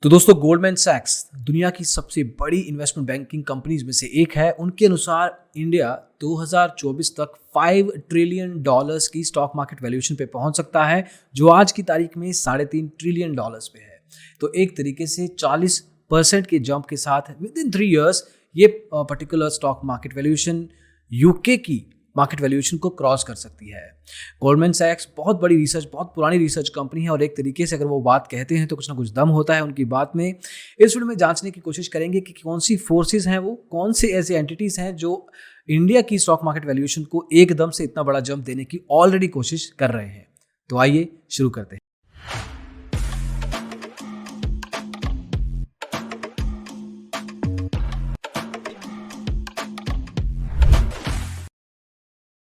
तो दोस्तों गोल्डमैन सैक्स दुनिया की सबसे बड़ी इन्वेस्टमेंट बैंकिंग कंपनीज में से एक है। उनके अनुसार इंडिया 2024 तक $5 ट्रिलियन की स्टॉक मार्केट वैल्यूएशन पे पहुंच सकता है, जो आज की तारीख में $3.5 ट्रिलियन पे है। तो एक तरीके से 40% के जंप के साथ विद इन 3 इयर्स ये particular stock market valuation UK की मार्केट वैल्यूएशन को क्रॉस कर सकती है। गोल्डमैन सैक्स बहुत बड़ी रिसर्च, बहुत पुरानी रिसर्च कंपनी है और एक तरीके से अगर वो बात कहते हैं तो कुछ ना कुछ दम होता है उनकी बात में। इस वीडियो में जांचने की कोशिश करेंगे कि कौन सी फोर्सेस हैं, वो कौन से ऐसे एंटिटीज हैं जो इंडिया की स्टॉक मार्केट वैल्यूएशन को एकदम से इतना बड़ा जंप देने की ऑलरेडी कोशिश कर रहे हैं। तो आइए शुरू करते हैं।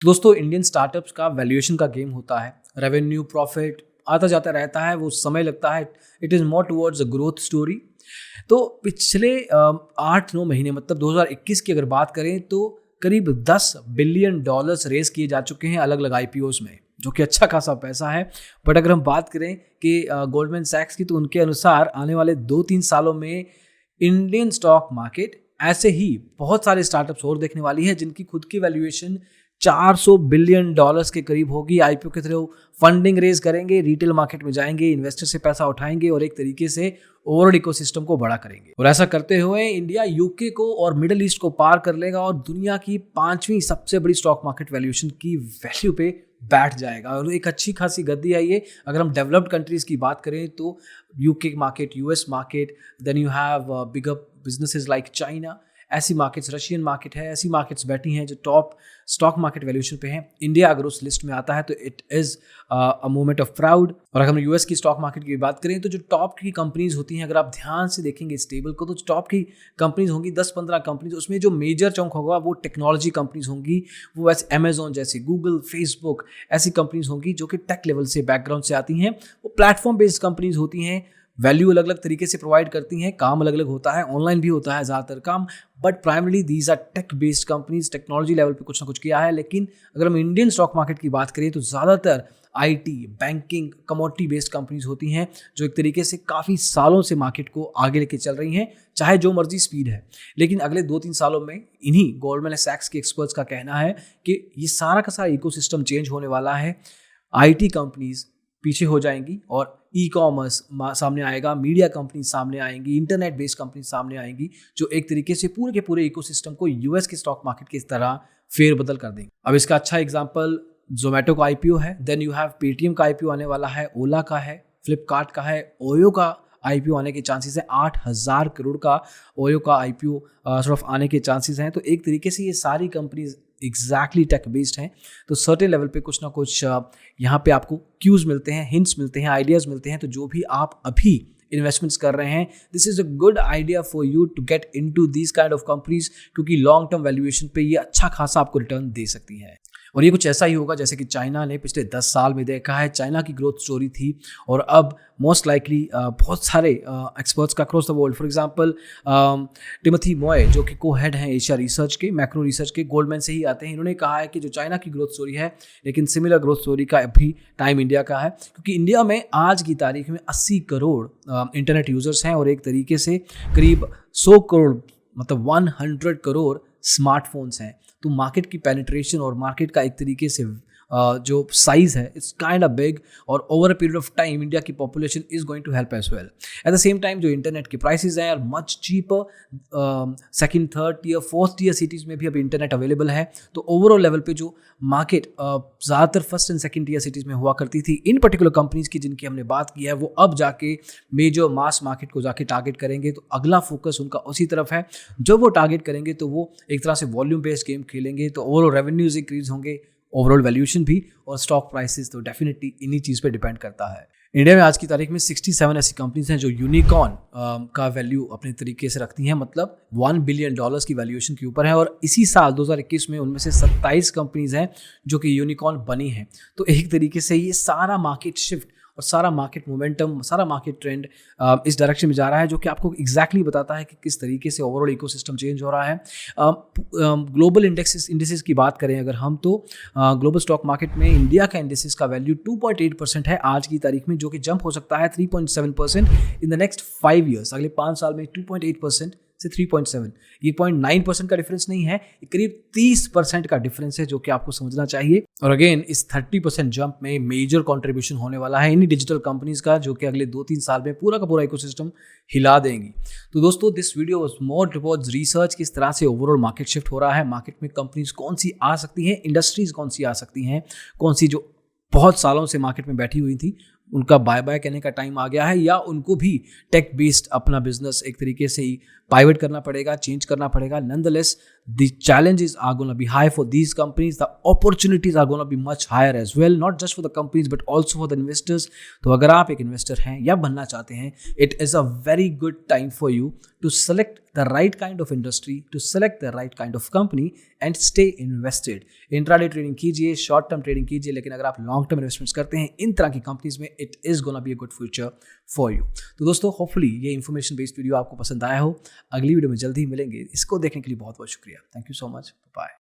दोस्तों इंडियन स्टार्टअप्स का वैल्यूएशन का गेम होता है। रेवेन्यू, प्रॉफिट आता जाता रहता है, वो समय लगता है। It is more towards a growth story. तो पिछले 8-9 महीने मतलब 2021 की अगर बात करें तो करीब $10 बिलियन रेज किए जा चुके हैं अलग अलग IPOs में, जो कि अच्छा खासा पैसा है। बट अगर हम बात करें कि गोल्डमैन सैक्स की, तो उनके अनुसार आने वाले 2-3 सालों में इंडियन स्टॉक मार्केट ऐसे ही बहुत सारे स्टार्टअप्स और देखने वाली है जिनकी खुद की वैल्यूएशन $400 बिलियन के करीब होगी। IPO के थ्रू फंडिंग रेज करेंगे, रिटेल मार्केट में जाएंगे, इन्वेस्टर से पैसा उठाएंगे और एक तरीके से ओवरऑल इकोसिस्टम को बड़ा करेंगे। और ऐसा करते हुए इंडिया यूके को और मिडिल ईस्ट को पार कर लेगा और दुनिया की 5वीं सबसे बड़ी स्टॉक मार्केट वैल्यूएशन की वैल्यू पे बैठ जाएगा। और एक अच्छी खासी गद्दी है ये। अगर हम डेवलप्ड कंट्रीज की बात करें तो UK market, US market, then you have big up businesses like China, ऐसी मार्केट्स, रशियन मार्केट है, ऐसी मार्केट्स बैठी हैं जो टॉप स्टॉक मार्केट वैल्यूएशन पे हैं। इंडिया अगर उस लिस्ट में आता है तो it is a moment of proud. और अगर हम US की स्टॉक मार्केट की बात करें तो जो टॉप की कंपनीज होती हैं, अगर आप ध्यान से देखेंगे इस टेबल को, तो टॉप की कंपनीज होंगी 10-15 कंपनीज। उसमें जो मेजर चंक होगा वो टेक्नोलॉजी कंपनीज होंगी। वो वैसे अमेजोन जैसी, गूगल, फेसबुक ऐसी कंपनीज होंगी जो कि टेक लेवल से, बैकग्राउंड से आती हैं। वो प्लेटफॉर्म बेस्ड कंपनीज होती हैं, वैल्यू अलग अलग तरीके से प्रोवाइड करती हैं, काम अलग अलग होता है, ऑनलाइन भी होता है ज़्यादातर काम, but primarily these are tech based companies. Technology level पे कुछ ना कुछ किया है। लेकिन अगर हम इंडियन स्टॉक मार्केट की बात करें तो ज़्यादातर IT, banking, commodity based companies होती हैं जो एक तरीके से काफ़ी सालों से मार्केट को आगे लेके चल रही हैं, चाहे जो मर्जी स्पीड है। लेकिन अगले 2-3 सालों में इन्हीं गोल्डमैन सैक्स के एक्सपर्ट्स का कहना है कि ये सारा का सारा इकोसिस्टम चेंज होने वाला है। IT कंपनीज पीछे हो जाएंगी और ई-कॉमर्स सामने आएगा, मीडिया कंपनी सामने आएंगी, इंटरनेट बेस्ड कंपनी सामने आएंगी, जो एक तरीके से पूरे के पूरे इकोसिस्टम को US के स्टॉक मार्केट की तरह फेरबदल कर देंगे। अब इसका अच्छा एग्जांपल जोमेटो का IPO है, देन यू हैव पेटीएम का IPO आने वाला है, ओला का है, फ्लिपकार्ट का है, ओयो का IPO आने के चांसेस है। 8,000 करोड़ का ओयो का IPO सिर्फ आने के चांसेस हैं। तो एक तरीके से ये सारी कंपनीज एग्जैक्टली टेक बेस्ड हैं। तो सर्टेन लेवल पे कुछ ना कुछ यहाँ पे आपको क्यूज मिलते हैं, हिंट्स मिलते हैं, आइडियाज़ मिलते हैं। तो जो भी आप अभी इन्वेस्टमेंट्स कर रहे हैं, this is a good idea for you to get into these kind of companies, क्योंकि लॉन्ग टर्म वैल्यूएशन पे ये अच्छा खासा आपको रिटर्न दे सकती है। और ये कुछ ऐसा ही होगा जैसे कि चाइना ने पिछले 10 साल में देखा है। चाइना की ग्रोथ स्टोरी थी और अब मोस्ट लाइकली बहुत सारे एक्सपर्ट्स का across the world, for example Timothy मोए जो कि को हेड हैं एशिया रिसर्च के, मैक्रो रिसर्च के, गोल्डमैन से ही आते हैं। इन्होंने कहा है कि जो चाइना की ग्रोथ स्टोरी है, लेकिन सिमिलर ग्रोथ स्टोरी का अभी टाइम इंडिया का है, क्योंकि इंडिया में आज की तारीख में 80 करोड़ इंटरनेट यूजर्स हैं और एक तरीके से करीब 100 करोड़ मतलब 100 करोड़ स्मार्टफोन्स हैं। तो मार्केट की पेनिट्रेशन और मार्केट का एक तरीके से जो साइज है, इट्स काइंड ऑफ बिग, और over a period of time India की population is going to help as well. At the same time जो इंटरनेट के प्राइसेस हैं are much cheaper. Second, third tier, fourth tier cities में भी अभी internet available है। तो ओवरऑल लेवल पे जो मार्केट ज़्यादातर first and second tier cities में हुआ करती थी इन पर्टिकुलर कंपनीज की जिनकी हमने बात की है, वो अब जाके मेजर मास मार्केट को जाके टारगेट करेंगे। तो अगला फोकस उनका उसी तरफ है। जब वो टारगेट करेंगे तो वो एक तरह से वॉल्यूम बेस्ड गेम खेलेंगे, तो ओवरऑल रेवेन्यूज इंक्रीज होंगे, ओवरऑल वैल्यूएशन भी, और स्टॉक प्राइसेस तो डेफिनेटली इन्हीं चीज़ पे डिपेंड करता है। इंडिया में आज की तारीख में 67 ऐसी कंपनीज हैं जो यूनिकॉर्न का वैल्यू अपने तरीके से रखती हैं, मतलब $1 बिलियन की वैल्यूएशन के ऊपर है। और इसी साल 2021 में उनमें से 27 कंपनीज हैं जो कि यूनिकॉर्न बनी हैं। तो एक तरीके से ये सारा मार्केट शिफ्ट और सारा मार्केट मोमेंटम, सारा मार्केट ट्रेंड इस डायरेक्शन में जा रहा है, जो कि आपको एग्जैक्टली बताता है कि किस तरीके से ओवरऑल इकोसिस्टम चेंज हो रहा है। ग्लोबल इंडेक्सेस की बात करें अगर हम, तो ग्लोबल स्टॉक मार्केट में इंडिया का इंडेक्सेस का वैल्यू 2.8% है आज की तारीख में, जो कि जंप हो सकता है 3.7% इन द नेक्स्ट 5 ईयर्स। अगले 5 साल में 2.8% से 3.7, ये 0.9% का डिफरेंस नहीं है, ये करीब 30% का डिफरेंस है, जो कि आपको समझना चाहिए। और अगेन इस 30% जंप में मेजर कंट्रीब्यूशन होने वाला है इन्हीं डिजिटल कंपनीज का, जो कि अगले 2-3 साल में पूरा का पूरा इकोसिस्टम हिला देंगी। तो दोस्तों, this video was more towards research, किस तरह से ओवरऑल मार्केट शिफ्ट हो रहा है, मार्केट में कंपनीज कौन सी आ सकती हैं, इंडस्ट्रीज कौन सी आ सकती हैं, कौन सी जो बहुत सालों से मार्केट में बैठी हुई थी उनका बाय बाय कहने का टाइम आ गया है, या उनको भी टेक बेस्ड अपना बिजनेस एक तरीके से ही पाइवट करना पड़ेगा, चेंज करना पड़ेगा। Nonetheless the challenges are going to be high for these companies, the opportunities are going to be much higher as well, not just for the companies but also for the investors। तो अगर आप एक investor हैं या बनना चाहते हैं, it is a very good time for you to select the right kind of industry, to select the right kind of company and stay invested। Intraday trading कीजिए, शॉर्ट टर्म ट्रेडिंग कीजिए, लेकिन अगर आप लॉन्ग टर्म इन्वेस्टमेंट्स करते हैं इन तरह की companies में, it is gonna be a good future for you. तो दोस्तों, होपफुली ये इन्फॉर्मेशन बेस्ड वीडियो आपको पसंद आया हो। अगली वीडियो में जल्दी ही मिलेंगे। इसको देखने के लिए बहुत बहुत शुक्रिया। Thank you so much. Bye.